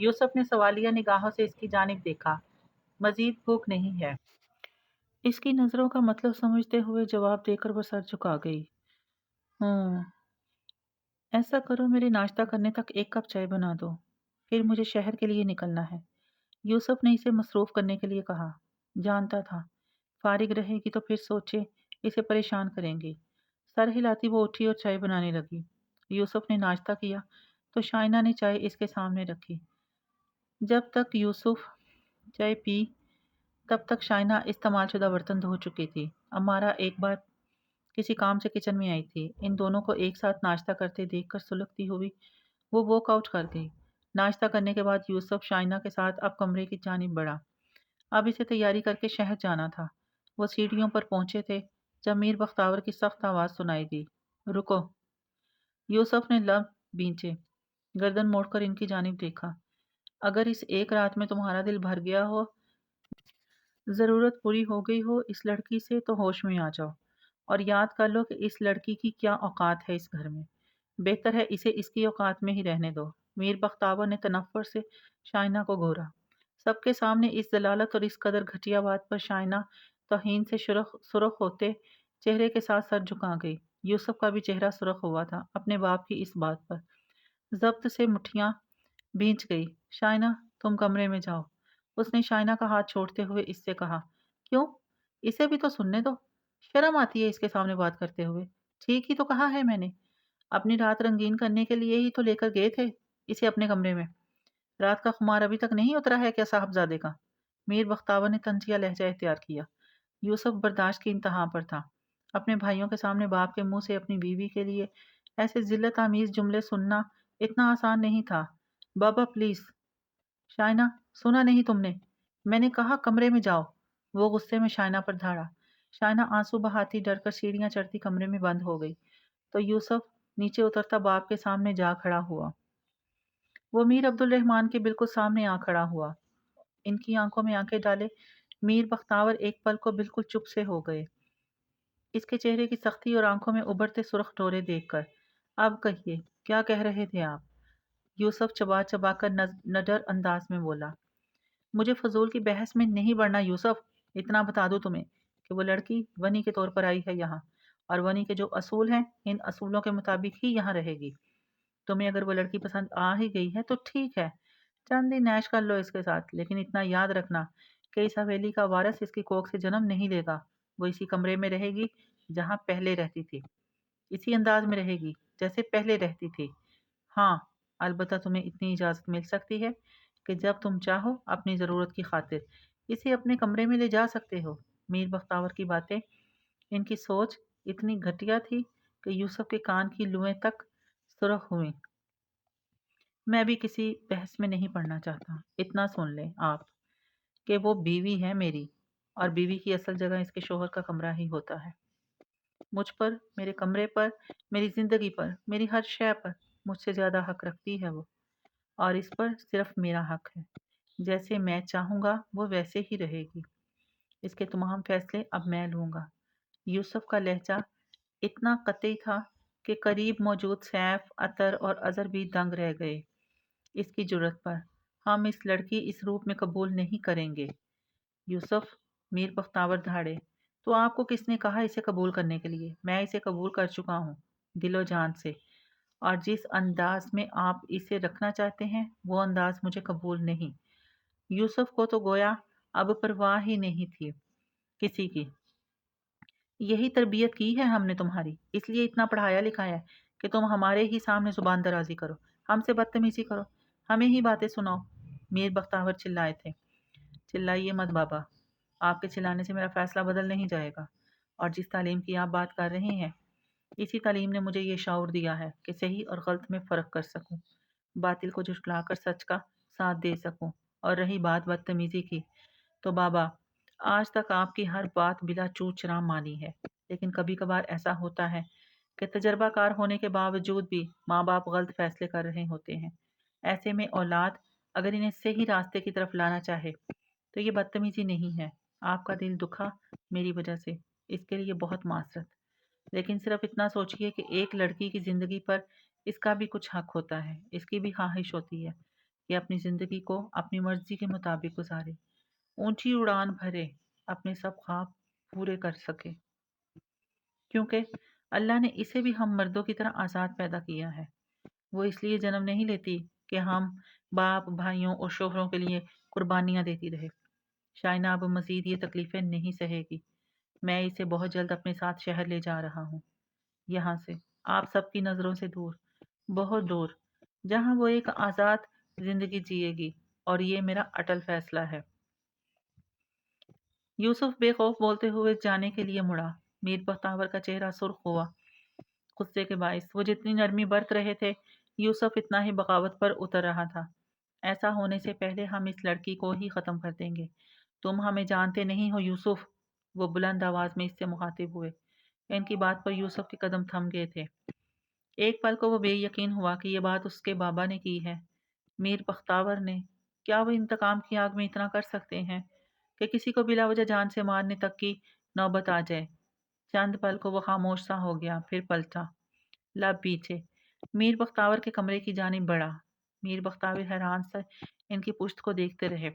یوسف نے سوالیہ نگاہوں سے اس کی جانب دیکھا۔ مزید بھوک نہیں ہے، اس کی نظروں کا مطلب سمجھتے ہوئے جواب دے کر وہ سر جھکا گئی۔ ہوں، ایسا کرو میرے ناشتہ کرنے تک ایک کپ چائے بنا دو، پھر مجھے شہر کے لیے نکلنا ہے۔ یوسف نے اسے مصروف کرنے کے لیے کہا۔ جانتا تھا فارغ رہے گی تو پھر سوچے اسے پریشان کریں گی۔ سر ہلاتی وہ اٹھی اور چائے بنانے لگی۔ یوسف نے ناشتہ کیا تو شائنہ نے چائے اس کے سامنے رکھی۔ جب تک یوسف چائے پی تب تک شائنہ استعمال شدہ برتن دھو چکی تھی۔ امارہ ایک بار کسی کام سے کچن میں آئی تھی۔ ان دونوں کو ایک ساتھ ناشتہ کرتے دیکھ کر سلگتی ہوئی وہ واک آؤٹ کر گئی۔ ناشتہ کرنے کے بعد یوسف شائنہ کے ساتھ اب کمرے کی جانب بڑھا۔ اب اسے تیاری کر کے شہر جانا تھا۔ وہ سیڑھیوں پر پہنچے تھے جب میر بختاور کی سخت آواز سنائی دی۔ رکو! یوسف نے لب بھینچے، گردن موڑ کر ان کی جانب دیکھا۔ اگر اس ایک رات میں تمہارا دل بھر گیا ہو، ضرورت پوری ہو گئی ہو اس لڑکی سے، تو ہوش میں آ جاؤ اور یاد کر لو کہ اس لڑکی کی کیا اوقات ہے اس گھر میں۔ بہتر ہے اسے اس کی اوقات میں ہی رہنے دو۔ میر بختاور نے تنفر سے شائنہ کو گھورا۔ سب کے سامنے اس ذلالت اور اس قدر گھٹیا بات پر شائنہ توہین سے سرخ ہوتے چہرے کے ساتھ سر جھکا گئی۔ یوسف کا بھی چہرہ سرخ ہوا تھا اپنے باپ کی اس بات پر۔ ضبط سے مٹھیاں بھینچ گئی۔ شائنہ تم کمرے میں جاؤ، اس نے شائنہ کا ہاتھ چھوڑتے ہوئے اس سے کہا۔ کیوں؟ اسے بھی تو سننے دو، شرم آتی ہے اس کے سامنے بات کرتے ہوئے۔ ٹھیک ہی تو کہا ہے میں نے، اپنی رات رنگین کرنے کے لیے ہی تو لے کر گئے تھے اسے اپنے کمرے میں۔ رات کا خمار ابھی تک نہیں اترا ہے کیا صاحبزادے کا؟ میر بختاور نے طنزیہ لہجہ اختیار کیا۔ یوسف برداشت کی انتہا پر تھا۔ اپنے بھائیوں کے سامنے باپ کے منہ سے اپنی بیوی کے لیے ایسے ذلت آمیز جملے سننا اتنا آسان نہیں تھا۔ بابا پلیز! شائنہ سنا نہیں تم نے؟ میں نے کہا کمرے میں جاؤ۔ وہ غصے میں شائنہ پر دھاڑا۔ شائنہ آنسو بہاتی ڈر کر سیڑھیاں چڑھتی کمرے میں بند ہو گئی تو یوسف نیچے اترتا باپ کے سامنے جا کھڑا ہوا۔ وہ میر عبد الرحمن کے بالکل سامنے آ کھڑا ہوا۔ ان کی آنکھوں میں آنکھیں ڈالے میر بختاور ایک پل کو بالکل چپ سے ہو گئے، اس کے چہرے کی سختی اور آنکھوں میں ابھرتے سرخ ڈورے دیکھ کر۔ اب کہیے کیا کہہ رہے تھے آپ؟ یوسف چبا چبا کر نڈر انداز میں بولا۔ مجھے فضول کی بحث میں نہیں بڑھنا یوسف، اتنا بتا دوں تمہیں کہ وہ لڑکی ونی کے طور پر آئی ہے یہاں، اور ونی کے جو اصول ہیں ان اصولوں کے مطابق ہی یہاں رہے گی۔ تمہیں اگر وہ لڑکی پسند آ ہی گئی ہے تو ٹھیک ہے، چند دن عیش کر لو اس کے ساتھ، لیکن اتنا یاد رکھنا کہ اس حویلی کا وارث اس کی کوکھ سے جنم نہیں لے گا۔ وہ اسی کمرے میں رہے گی جہاں پہلے رہتی تھی، اسی انداز میں رہے گی جیسے پہلے رہتی تھی۔ ہاں، البتہ تمہیں اتنی اجازت مل سکتی ہے کہ جب تم چاہو اپنی ضرورت کی خاطر اسے اپنے کمرے میں لے جا سکتے ہو۔ میر بختاور کی باتیں، ان کی سوچ اتنی گھٹیا تھی کہ یوسف کے کان کی لوئیں تک سرخ ہوئیں۔ میں بھی کسی بحث میں نہیں پڑھنا چاہتا، اتنا سن لیں آپ کہ وہ بیوی ہے میری، اور بیوی کی اصل جگہ اس کے شوہر کا کمرہ ہی ہوتا ہے۔ مجھ پر، میرے کمرے پر، میری زندگی پر، میری ہر شے پر مجھ سے زیادہ حق رکھتی ہے وہ، اور اس پر صرف میرا حق ہے۔ جیسے میں چاہوں گا وہ ویسے ہی رہے گی۔ اس کے تمام فیصلے اب میں لوں گا۔ یوسف کا لہجہ اتنا قطعی تھا کہ قریب موجود سیف، عطر اور اظہر بھی دنگ رہ گئے اس کی جرأت پر۔ ہم اس لڑکی اس روپ میں قبول نہیں کریں گے۔ یوسف! میر بختاور دھاڑے۔ تو آپ کو کس نے کہا اسے قبول کرنے کے لیے؟ میں اسے قبول کر چکا ہوں، دل و جان سے، اور جس انداز میں آپ اسے رکھنا چاہتے ہیں وہ انداز مجھے قبول نہیں۔ یوسف کو تو گویا اب پرواہ ہی نہیں تھی کسی کی۔ یہی تربیت کی ہے ہم نے تمہاری، اس لیے اتنا پڑھایا لکھایا ہے کہ تم ہمارے ہی سامنے زبان درازی کرو، ہم سے بدتمیزی کرو، ہمیں ہی باتیں سناؤ۔ میر بختاور چلائے تھے۔ چلائیے مت بابا، آپ کے چلانے سے میرا فیصلہ بدل نہیں جائے گا، اور جس تعلیم کی آپ بات کر رہے ہیں اسی تعلیم نے مجھے یہ شعور دیا ہے کہ صحیح اور غلط میں فرق کر سکوں، باطل کو جھٹلا کر سچ کا ساتھ دے سکوں۔ اور رہی بات بدتمیزی کی، تو بابا آج تک آپ کی ہر بات بلا چوں چرا مانی ہے، لیکن کبھی کبھار ایسا ہوتا ہے کہ تجربہ کار ہونے کے باوجود بھی ماں باپ غلط فیصلے کر رہے ہوتے ہیں۔ ایسے میں اولاد اگر انہیں صحیح راستے کی طرف لانا چاہے تو یہ بدتمیزی نہیں ہے۔ آپ کا دل دکھا میری وجہ سے، اس کے لیے بہت معذرت، لیکن صرف اتنا سوچئے کہ ایک لڑکی کی زندگی پر اس کا بھی کچھ حق ہوتا ہے، اس کی بھی خواہش ہوتی ہے۔ کہ اپنی زندگی کو اپنی مرضی کے مطابق گزارے، اونچی اڑان بھرے، اپنے سب خواب پورے کر سکے، کیونکہ اللہ نے اسے بھی ہم مردوں کی طرح آزاد پیدا کیا ہے۔ وہ اس لیے جنم نہیں لیتی کہ ہم باپ، بھائیوں اور شوہروں کے لیے قربانیاں دیتی رہے۔ شائنہ اب مزید یہ تکلیفیں نہیں سہے گی۔ میں اسے بہت جلد اپنے ساتھ شہر لے جا رہا ہوں، یہاں سے، آپ سب کی نظروں سے دور، بہت دور، جہاں وہ ایک آزاد زندگی جیے گی، اور یہ میرا اٹل فیصلہ ہے۔ یوسف بے خوف بولتے ہوئے جانے کے لیے مڑا۔ میر بختاور کا چہرہ سرخ ہوا غصے کے باعث۔ وہ جتنی نرمی برت رہے تھے، یوسف اتنا ہی بغاوت پر اتر رہا تھا۔ ایسا ہونے سے پہلے ہم اس لڑکی کو ہی ختم کر دیں گے۔ تم ہمیں جانتے نہیں ہو یوسف، وہ بلند آواز میں اس سے مخاطب ہوئے۔ ان کی بات پر یوسف کے قدم تھم گئے تھے۔ ایک پل کو وہ بے یقین ہوا کہ یہ بات اس کے بابا نے کی ہے، میر بختاور نے۔ کیا وہ انتقام کی آگ میں اتنا کر سکتے ہیں کہ کسی کو بلا وجہ جان سے مارنے تک کی نوبت آ جائے؟ چند پل کو وہ خاموش سا ہو گیا، پھر پلٹا، لب پیچھے، میر بختاور کے کمرے کی جانب بڑھا۔ میر بختاور حیران سے ان کی پشت کو دیکھتے رہے۔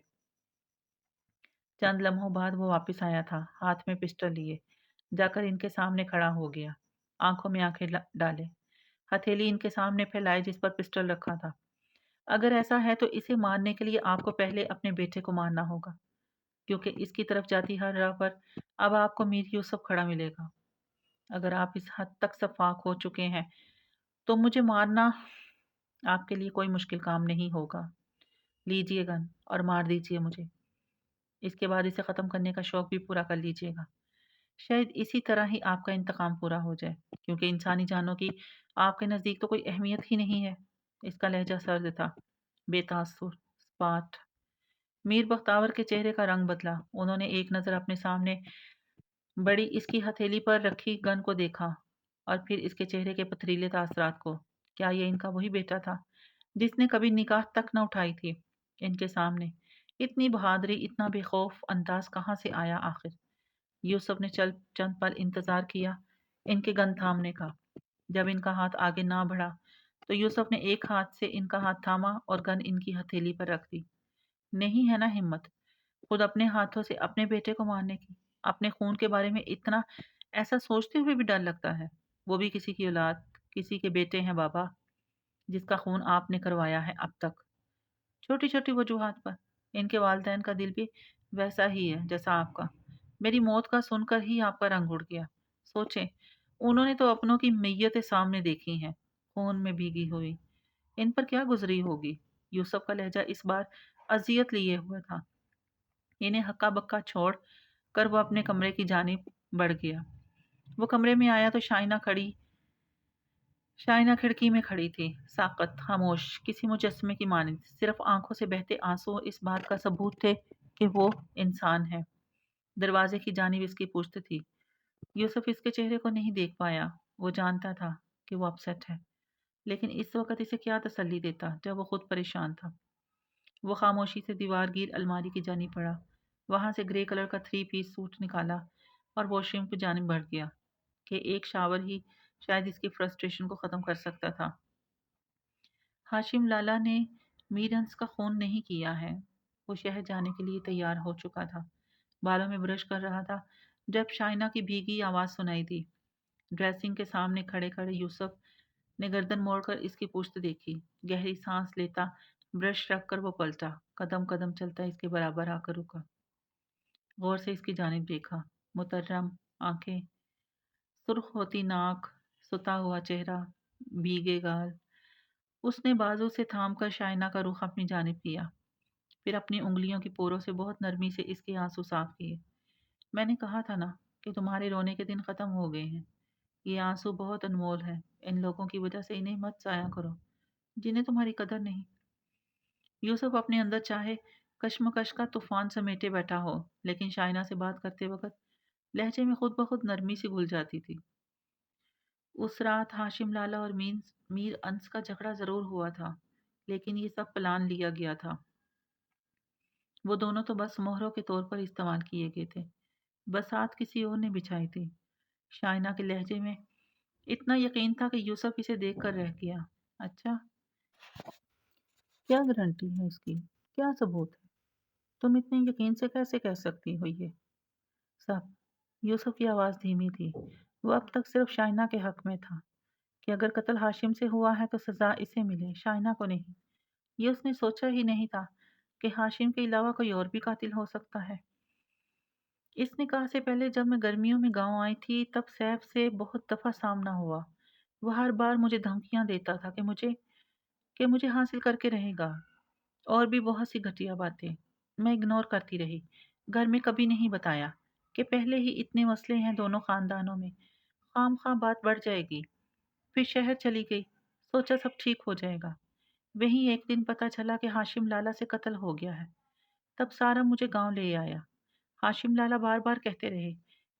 چند لمحوں بعد وہ واپس آیا تھا، ہاتھ میں پسٹل لیے، جا کر ان کے سامنے کھڑا ہو گیا، آنکھوں میں آنکھیں ڈالے، ہتھیلی ان کے سامنے پھیلائے جس پر پسٹل رکھا تھا۔ اگر ایسا ہے تو اسے مارنے کے لیے آپ کو پہلے اپنے بیٹے کو مارنا ہوگا، کیونکہ اس کی طرف جاتی ہر راہ پر اب آپ کو میر یوسف کھڑا ملے گا۔ اگر آپ اس حد تک شفاق ہو چکے ہیں تو مجھے مارنا آپ کے لیے کوئی مشکل کام نہیں ہوگا۔ لیجئے گن اور مار دیجئے مجھے۔ اس کے بعد اسے ختم کرنے کا شوق بھی پورا کر لیجئے گا۔ شاید اسی طرح ہی آپ کا انتقام پورا ہو جائے، کیونکہ انسانی جانوں کی آپ کے نزدیک تو کوئی اہمیت ہی نہیں ہے۔ اس کا لہجہ سرد تھا، بے تاثر، سپاٹ۔ میر بختاور کے چہرے کا رنگ بدلا۔ انہوں نے ایک نظر اپنے سامنے بڑی اس کی ہتھیلی پر رکھی گن کو دیکھا، اور پھر اس کے چہرے کے پتھریلے تاثرات کو۔ کیا یہ ان کا وہی بیٹا تھا جس نے کبھی نگاہ تک نہ اٹھائی تھی؟ ان کے سامنے اتنی بہادری، اتنا بے خوف انداز کہاں سے آیا آخر؟ یوسف نے چند پل انتظار کیا ان کے گن تھامنے کا۔ جب ان کا ہاتھ آگے نہ بڑھا تو یوسف نے ایک ہاتھ سے ان کا ہاتھ تھاما اور گن ان کی ہتھیلی پر رکھ دی۔ نہیں ہے نا ہمت خود اپنے ہاتھوں سے اپنے بیٹے کو مارنے کی؟ اپنے خون کے بارے میں اتنا، ایسا سوچتے ہوئے بھی ڈر لگتا ہے، وہ بھی کسی کی اولاد، کسی کے بیٹے ہیں بابا، جس کا خون آپ نے کروایا ہے اب تک۔ چھوٹی چھوٹی وجوہات پر ان کے والدین کا دل بھی ویسا ہی ہے جیسا آپ کا۔ میری موت کا سن کر ہی آپ کا رنگ اڑ گیا۔ سوچیں، انہوں نے تو اپنوں کی میتیں سامنے دیکھی ہیں، خون میں بھیگی ہوئی، ان پر کیا گزری ہوگی؟ یوسف کا لہجہ اس بار اذیت لیے ہوئے تھا۔ انہیں ہکا بکا چھوڑ کر وہ اپنے کمرے کی جانب بڑھ گیا۔ وہ کمرے میں آیا تو شائنہ کھڑکی میں کھڑی تھی، ساکت، خاموش، کسی مجسمے کی مانند۔ صرف آنکھوں سے بہتے آنسو اس بات کا ثبوت تھے کہ وہ انسان ہے۔ دروازے کی جانب اس کی پشت تھی۔ یوسف اس کے چہرے کو نہیں دیکھ پایا۔ وہ جانتا تھا کہ وہ اپسیٹ ہے، لیکن اس وقت اسے کیا تسلی دیتا جب وہ خود پریشان تھا؟ وہ خاموشی سے دیوار گیر الماری کی جانب پڑا، وہاں سے گرے کلر کا 3 پیس سوٹ نکالا اور واش روم کی جانب بڑھ گیا کہ ایک شاور ہی شاید اس کی فرسٹریشن کو ختم کر سکتا تھا۔ ہاشم لالا نے میرنس کا خون نہیں کیا ہے۔ وہ شہر جانے کے لیے تیار ہو چکا تھا، بالوں میں برش کر رہا تھا جب شائنہ کی بھیگی آواز سنائی دی۔ ڈریسنگ کے سامنے کھڑے کھڑے یوسف نے گردن موڑ کر اس کی پشت دیکھی، گہری سانس لیتا برش رکھ کر وہ پلٹا، قدم قدم چلتا اس کے برابر آ کر رکا، غور سے اس کی جانب دیکھا، مترم آنکھیں، سرخ ہوتی ناک، ستا ہوا چہرہ، بھیگے گال۔ اس نے بازو سے تھام کر شائنہ کا رخ اپنی جانب کیا، پھر اپنی انگلیوں کی پوروں سے بہت نرمی سے اس کے آنسو صاف کیے۔ میں نے کہا تھا نا کہ تمہارے رونے کے دن ختم ہو گئے ہیں۔ یہ آنسو بہت انمول ہے، ان لوگوں کی وجہ سے انہیں مت ضائع کرو جنہیں تمہاری قدر نہیں۔ یوسف اپنے اندر چاہے کشمکش کا طوفان سمیٹے بیٹھا ہو، لیکن شائنہ سے بات کرتے وقت لہجے میں خود بخود نرمی سی گھل جاتی تھی۔ اس رات ہاشم لالا اور میر انس کا جھگڑا ضرور ہوا تھا، لیکن یہ سب پلان لیا گیا تھا۔ وہ دونوں تو بس مہروں کے طور پر استعمال کیے گئے تھے، بسات کسی اور نے بچھائی تھی۔ شائنہ کے لہجے میں اتنا یقین تھا کہ یوسف اسے دیکھ کر رہ گیا۔ اچھا، کیا گارنٹی ہے اس کی؟ کیا ثبوت ہے؟ تم اتنے یقین سے کیسے کہہ سکتی ہو یہ سب؟ یوسف کی آواز دھیمی تھی۔ وہ اب تک صرف شائنہ کے حق میں تھا کہ اگر قتل ہاشم سے ہوا ہے تو سزا اسے ملے، شائنہ کو نہیں۔ یہ اس نے سوچا ہی نہیں تھا کہ ہاشم کے علاوہ کوئی اور بھی قاتل ہو سکتا ہے۔ اس نکاح سے پہلے جب میں گرمیوں میں گاؤں آئی تھی تب سیف سے بہت دفعہ سامنا ہوا۔ وہ ہر بار مجھے دھمکیاں دیتا تھا کہ مجھے حاصل کر کے رہے گا، اور بھی بہت سی گھٹیا باتیں۔ میں اگنور کرتی رہی، گھر میں کبھی نہیں بتایا کہ پہلے ہی اتنے مسئلے ہیں دونوں خاندانوں میں، خام خواہ بات بڑھ جائے گی۔ پھر شہر چلی گئی، سوچا سب ٹھیک ہو جائے گا۔ وہیں ایک دن پتہ چلا کہ ہاشم لالا سے قتل ہو گیا ہے۔ تب سارا مجھے گاؤں لے آیا۔ ہاشم لالا بار بار کہتے رہے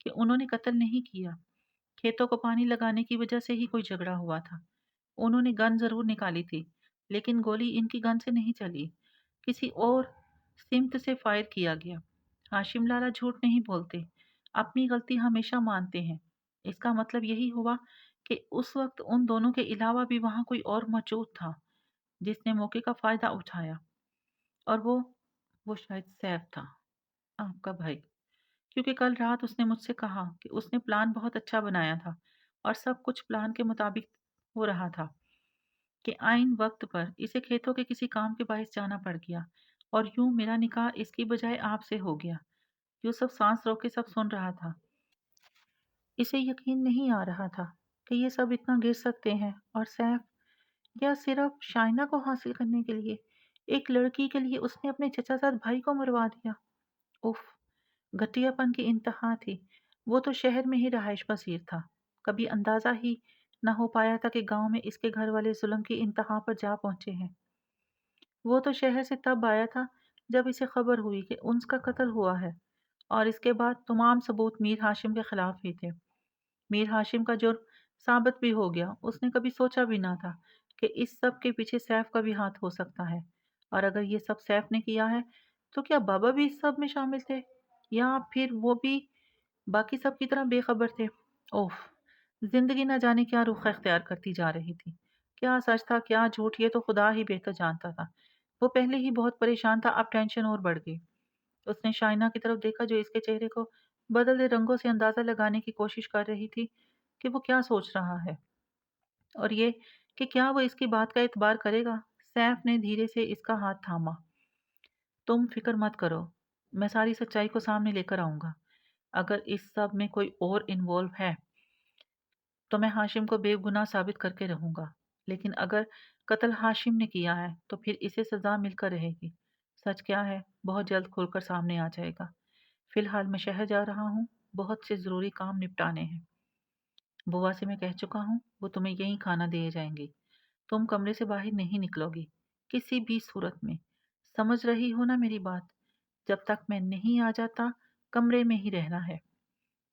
کہ انہوں نے قتل نہیں کیا، کھیتوں کو پانی لگانے کی وجہ سے ہی کوئی جھگڑا ہوا تھا۔ انہوں نے گن ضرور نکالی تھی لیکن گولی ان کی گن سے نہیں چلی، کسی اور سمت سے فائر کیا گیا۔ ہاشم لالا جھوٹ نہیں بولتے، اپنی غلطی ہمیشہ مانتے ہیں۔ اس کا مطلب یہی ہوا کہ اس وقت ان دونوں کے علاوہ بھی وہاں کوئی اور موجود تھا جس نے موقع کا فائدہ اٹھایا، اور وہ شاید سیف تھا، آپ کا بھائی، کیونکہ کل رات اس نے مجھ سے کہا کہ اس نے پلان بہت اچھا بنایا تھا اور سب کچھ پلان کے مطابق ہو رہا تھا کہ عین وقت پر اسے کھیتوں کے کسی کام کے باعث جانا پڑ گیا، اور یوں میرا نکاح اس کی بجائے آپ سے ہو گیا۔ یوسف سانس روک کے سب سن رہا تھا۔ اسے یقین نہیں آ رہا تھا کہ یہ سب اتنا گر سکتے ہیں، اور سیف، یا صرف شائنہ کو حاصل کرنے کے لیے، ایک لڑکی کے لیے اس نے اپنے چچا زاد بھائی کو مروا دیا۔ اف، گھٹیا پن کی انتہا تھی۔ وہ تو شہر میں ہی رہائش پذیر تھا، کبھی اندازہ ہی نہ ہو پایا تھا کہ گاؤں میں اس کے گھر والے ظلم کی انتہا پر جا پہنچے ہیں۔ وہ تو شہر سے تب آیا تھا جب اسے خبر ہوئی کہ انس کا قتل ہوا ہے، اور اس کے بعد تمام ثبوت میر ہاشم کے خلاف ہی تھے۔ میر ہاشم کا جرم ثابت بھی ہو گیا۔ اس نے کبھی سوچا بھی نہ تھا کہ اس سب کے پیچھے سیف کا بھی ہاتھ ہو سکتا ہے، اور اگر یہ سب سیف نے کیا ہے تو کیا بابا بھی اس سب میں شامل تھے، یا پھر وہ بھی باقی سب کی طرح بے خبر تھے؟ اوف، زندگی نہ جانے کیا رخ اختیار کرتی جا رہی تھی، کیا سچ تھا کیا جھوٹ یہ تو خدا ہی بہتر جانتا تھا۔ وہ پہلے ہی بہت پریشان تھا، اب ٹینشن اور بڑھ گئی۔ اس نے شائنہ کی طرف دیکھا جو اس کے چہرے کو بدلے رنگوں سے اندازہ لگانے کی کوشش کر رہی تھی کہ وہ کیا سوچ رہا ہے، اور یہ کہ کیا وہ اس کی بات کا اعتبار کرے گا۔ سیف نے دھیرے سے اس کا ہاتھ تھاما۔ تم فکر مت کرو، میں ساری سچائی کو سامنے لے کر آؤں گا۔ اگر اس سب میں کوئی اور انوالو ہے تو میں ہاشم کو بے گناہ ثابت کر کے رہوں گا، لیکن اگر قتل ہاشم نے کیا ہے تو پھر اسے سزا مل کر رہے گی۔ سچ کیا ہے بہت جلد کھل کر سامنے آ جائے گا۔ فی الحال میں شہر جا رہا ہوں، بہت سے ضروری کام نپٹانے ہیں۔ بوا سے میں کہہ چکا ہوں، وہ تمہیں یہیں کھانا دے جائیں گی۔ تم کمرے سے باہر نہیں نکلو گی کسی بھی صورت میں، سمجھ رہی ہو نا میری بات؟ جب تک میں نہیں آ جاتا کمرے میں ہی رہنا ہے۔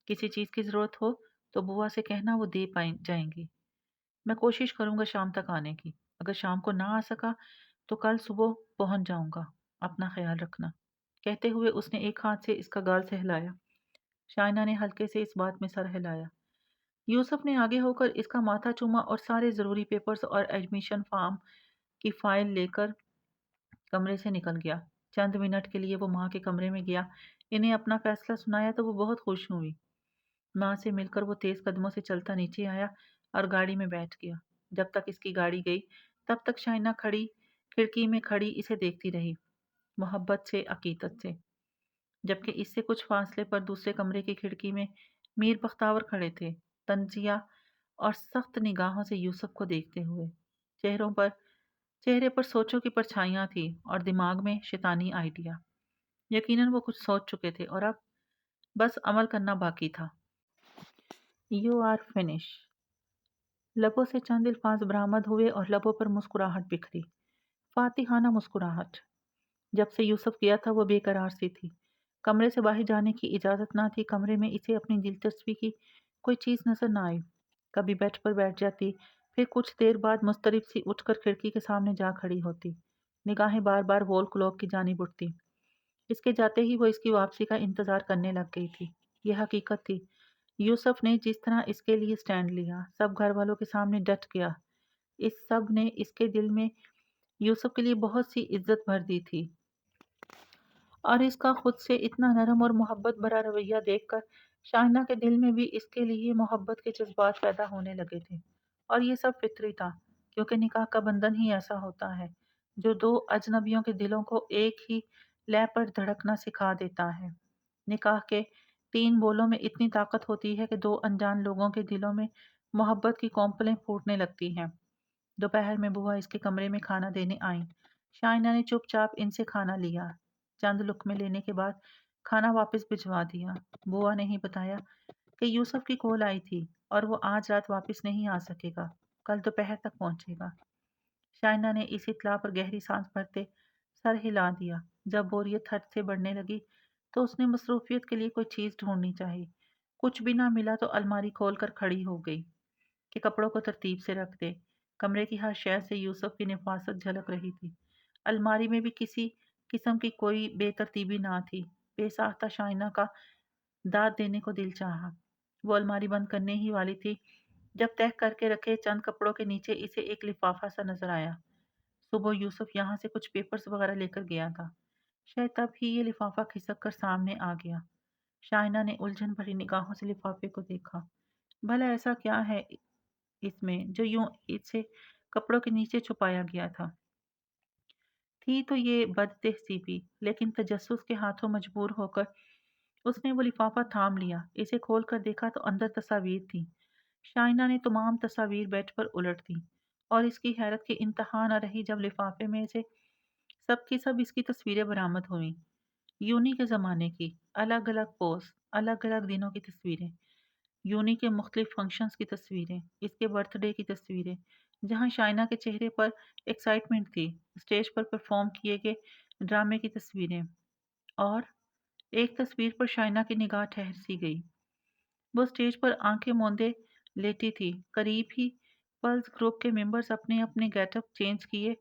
کسی چیز کی ضرورت ہو تو بوا سے کہنا، وہ دے پائیں جائیں گی۔ میں کوشش کروں گا شام تک آنے کی، اگر شام کو نہ آ سکا تو کل صبح پہنچ جاؤں گا۔ اپنا خیال رکھنا۔ کہتے ہوئے اس نے ایک ہاتھ سے اس کا گال سہلایا۔ شائنہ نے ہلکے سے اس بات میں سر ہلایا۔ یوسف نے آگے ہو کر اس کا ماتھا چوما اور سارے ضروری پیپرز اور ایڈمیشن فارم کی فائل لے کر کمرے سے نکل گیا۔ چند منٹ کے لیے وہ ماں کے کمرے میں گیا، انہیں اپنا فیصلہ سنایا تو وہ بہت خوش ہوئی۔ ماں سے مل کر وہ تیز قدموں سے چلتا نیچے آیا اور گاڑی میں بیٹھ گیا۔ جب تک اس کی گاڑی گئی تب تک شائنہ کھڑکی میں کھڑی اسے دیکھتی رہی، محبت سے، عقیدت سے۔ جبکہ اس سے کچھ فاصلے پر دوسرے کمرے کی کھڑکی میں میر بختاور کھڑے تھے، طنزیہ اور سخت نگاہوں سے یوسف کو دیکھتے ہوئے۔ چہرے پر سوچوں کی پرچھائیاں تھی اور دماغ میں شیطانی آئیڈیا۔ یقیناً وہ کچھ سوچ چکے تھے اور اب بس عمل کرنا باقی تھا۔ You are finish. لبوں سے چند الفاظ برآمد ہوئے اور لبوں پر مسکراہٹ بکھری، فاتحانہ مسکراہٹ۔ جب سے یوسف گیا تھا وہ بے قرار سی تھی۔ کمرے سے باہر جانے کی اجازت نہ تھی، کمرے میں اسے اپنی دلچسپی کی کوئی چیز نظر نہ آئی۔ کبھی بیڈ پر بیٹھ جاتی، پھر کچھ دیر بعد مضطرب سی اٹھ کر کھڑکی کے سامنے جا کھڑی ہوتی، نگاہیں بار بار وال کلاک کی جانب اٹھتی۔ اس کے جاتے ہی وہ اس کی واپسی کا انتظار کرنے لگ گئی تھی۔ یہ حقیقت تھی، یوسف نے جس طرح اس کے لیے سٹینڈ لیا، سب گھر والوں کے سامنے ڈٹ گیا، اس سب نے اس کے دل میں یوسف کے لیے بہت سی عزت بھر دی تھی، اور اس کا خود سے اتنا نرم اور محبت بھرا رویہ دیکھ کر شائنہ کے دل میں بھی اس کے لیے محبت کے جذبات پیدا ہونے لگے تھے۔ اور یہ سب فطری تھا، کیونکہ نکاح کا بندھن ہی ایسا ہوتا ہے جو دو اجنبیوں کے دلوں کو ایک ہی لے پر دھڑکنا سکھا دیتا ہے۔ نکاح کے 3 بولوں میں اتنی طاقت ہوتی ہے کہ دو انجان لوگوں کے دلوں میں محبت کی کونپلیں پھوٹنے لگتی ہیں۔ دوپہر میں بوا اس کے کمرے میں کھانا دینے آئیں۔ شائنہ نے چپ چاپ ان سے کھانا لیا، چند لقمے لینے کے بعد کھانا واپس بھجوا دیا۔ بوا نے ہی بتایا کہ یوسف کی کال آئی تھی اور وہ آج رات واپس نہیں آ سکے گا، کل دوپہر تک پہنچے گا۔ شائنہ نے اس اطلاع پر گہری سانس بھرتے سر ہلا دیا۔ جب بوریت حد سے بڑھنے لگی تو اس نے مصروفیت کے لیے کوئی چیز ڈھونڈنی چاہی۔ کچھ بھی نہ ملا تو الماری کھول کر کھڑی ہو گئی کہ کپڑوں کو ترتیب سے رکھ دے۔ کمرے کی ہر شے سے یوسف کی نفاست جھلک رہی تھی۔ الماری میں بھی کسی قسم کی کوئی بے ترتیبی نہ تھی۔ بے ساختہ شائنہ کا داد دینے کو دل چاہا۔ وہ الماری بند کرنے ہی والی تھی جب تہہ کر کے رکھے چند کپڑوں کے نیچے اسے ایک لفافہ سا نظر آیا۔ صبح یوسف یہاں سے کچھ پیپرز وغیرہ لے کر گیا تھا، شاید تب ہی یہ لفافہ کھسک کر سامنے آ گیا۔ شائنہ نے الجھن بھری نگاہوں سے لفافے کو دیکھا۔ بھلا ایسا کیا ہے اس میں جو یوں اسے کپڑوں کے نیچے چھپایا گیا تھا؟ تھی تو یہ بد تہذیبی، لیکن تجسس کے ہاتھوں مجبور ہو کر اس نے وہ لفافہ تھام لیا۔ اسے کھول کر دیکھا تو اندر تصاویر تھیں۔ شائنہ نے تمام تصاویر بیڈ پر الٹ دی، اور اس کی حیرت کی انتہا نہ رہی جب لفافے میں سے سب کی سب اس کی تصویریں برآمد ہوئیں۔ یونی کے زمانے کی الگ الگ پوز، الگ الگ دنوں کی تصویریں، یونی کے مختلف فنکشنز کی تصویریں، اس کے برتھ ڈے کی تصویریں جہاں شائنہ کے چہرے پر ایکسائٹمنٹ تھی، اسٹیج پر پرفارم کیے گئے ڈرامے کی تصویریں، اور ایک تصویر پر شائنہ کی نگاہ ٹھہر سی گئی۔ وہ اسٹیج پر آنکھیں موندے لیٹی تھی۔ قریب ہی پلس گروپ کے ممبرز اپنے اپنے گیٹ اپ چینج کیے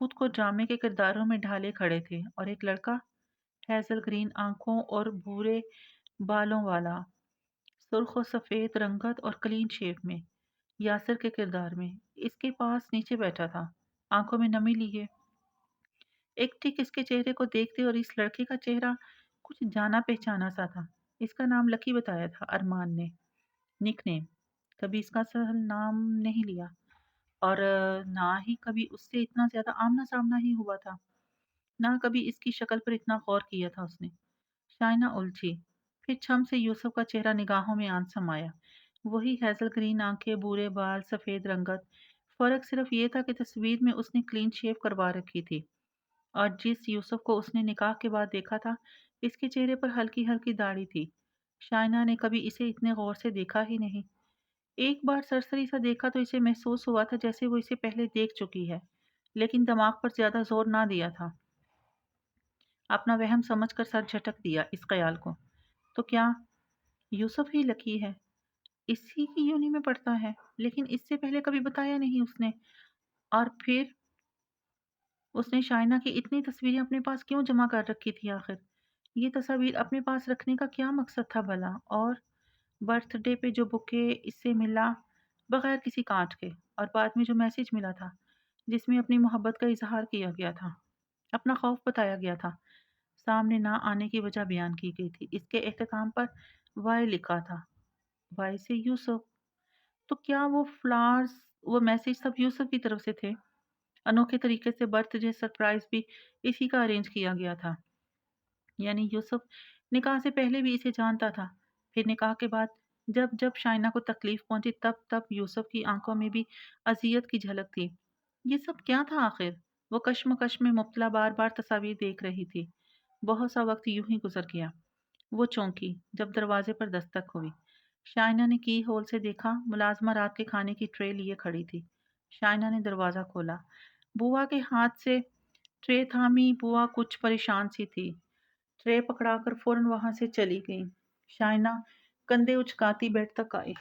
خود کو ڈرامے کے کرداروں میں ڈھالے کھڑے تھے، اور ایک لڑکا ہیزل گرین آنکھوں اور بھورے بالوں والا، سرخ و سفید رنگت اور کلین شیو میں، یاسر کے کردار میں اس کے پاس نیچے بیٹھا تھا، آنکھوں میں نمی لیے۔ ایک ٹک اس کے چہرے کو دیکھتے اور اس لڑکے کا چہرہ کچھ جانا پہچانا سا تھا۔ اس کا نام لکی بتایا تھا ارمان نے، نک نیم۔ کبھی اس کا اصل نام نہیں لیا، اور نہ ہی کبھی اس سے اتنا زیادہ آمنا سامنا ہی ہوا تھا، نہ کبھی اس کی شکل پر اتنا غور کیا تھا اس نے۔ شائنہ الجھی، پھر چھم سے یوسف کا چہرہ نگاہوں میں آن سمایا۔ وہی ہیزل گرین آنکھیں، بورے بال، سفید رنگت۔ فرق صرف یہ تھا کہ تصویر میں اس نے کلین شیو کروا رکھی تھی، اور جس یوسف کو اس نے نکاح کے بعد دیکھا تھا اس کے چہرے پر ہلکی ہلکی داڑھی تھی۔ شائنہ نے کبھی اسے اتنے غور سے دیکھا ہی نہیں۔ ایک بار سرسری سا دیکھا تو اسے محسوس ہوا تھا جیسے وہ اسے پہلے دیکھ چکی ہے، لیکن دماغ پر زیادہ زور نہ دیا تھا۔ اپنا وہم سمجھ کر سر جھٹک دیا اس خیال کو، تو کیا یوسف ہی لکی ہے؟ اسی کی یونی میں پڑھتا ہے، لیکن اس سے پہلے کبھی بتایا نہیں اس نے۔ اور پھر اس نے شائنہ کی اتنی تصویریں اپنے پاس کیوں جمع کر رکھی تھی آخر؟ یہ تصاویر اپنے پاس رکھنے کا کیا مقصد تھا بھلا؟ اور برتھ ڈے پہ جو بکے اس سے ملا بغیر کسی کانٹ کے، اور بعد میں جو میسج ملا تھا جس میں اپنی محبت کا اظہار کیا گیا تھا، اپنا خوف بتایا گیا تھا، سامنے نہ آنے کی وجہ بیان کی گئی تھی، اس کے اختتام پر وائی لکھا تھا، وائی سے یوسف۔ تو کیا وہ فلاورز، وہ میسج سب یوسف کی طرف سے تھے؟ انوکھے طریقے سے برتھ ڈے سرپرائز بھی اسی کا ارینج کیا گیا تھا، یعنی یوسف نکاح سے پہلے بھی اسے جانتا تھا، پھر نکاح کے بعد جب جب شائنہ کو تکلیف پہنچی تب تب یوسف کی آنکھوں میں بھی اذیت کی جھلک تھی۔ یہ سب کیا تھا آخر؟ وہ کشمکش میں مبتلا بار بار تصاویر دیکھ رہی تھی۔ بہت سا وقت یوں ہی گزر گیا۔ وہ چونکی جب دروازے پر دستک ہوئی۔ شائنہ نے کی ہول سے دیکھا، ملازمہ رات کے کھانے کی ٹرے لیے کھڑی تھی۔ شائنہ نے دروازہ کھولا، بوا کے ہاتھ سے ٹرے تھامی۔ بوا کچھ پریشان سی تھی، ٹرے پکڑا کر فوراً وہاں سے چلی گئی۔ شائنہ کندھے اچکاتی بیڈ تک آئی،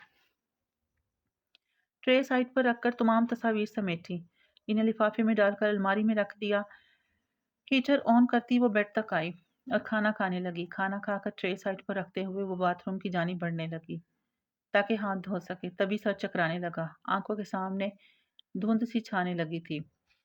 ٹرے سائڈ پر رکھ کر تمام تصاویر سمیٹی، انہیں لفافے میں ڈال کر الماری میں رکھ دیا۔ ہیٹر آن کرتی وہ بیڈ تک آئی اور کھانا کھانے لگی۔ کھانا کھا کر ٹرے سائڈ پر رکھتے ہوئے وہ باتھ روم کی جانب بڑھنے لگی تاکہ ہاتھ دھو سکے، تبھی سر چکرانے لگا، آنکھوں کے سامنے دھند سی چھانے لگی تھی۔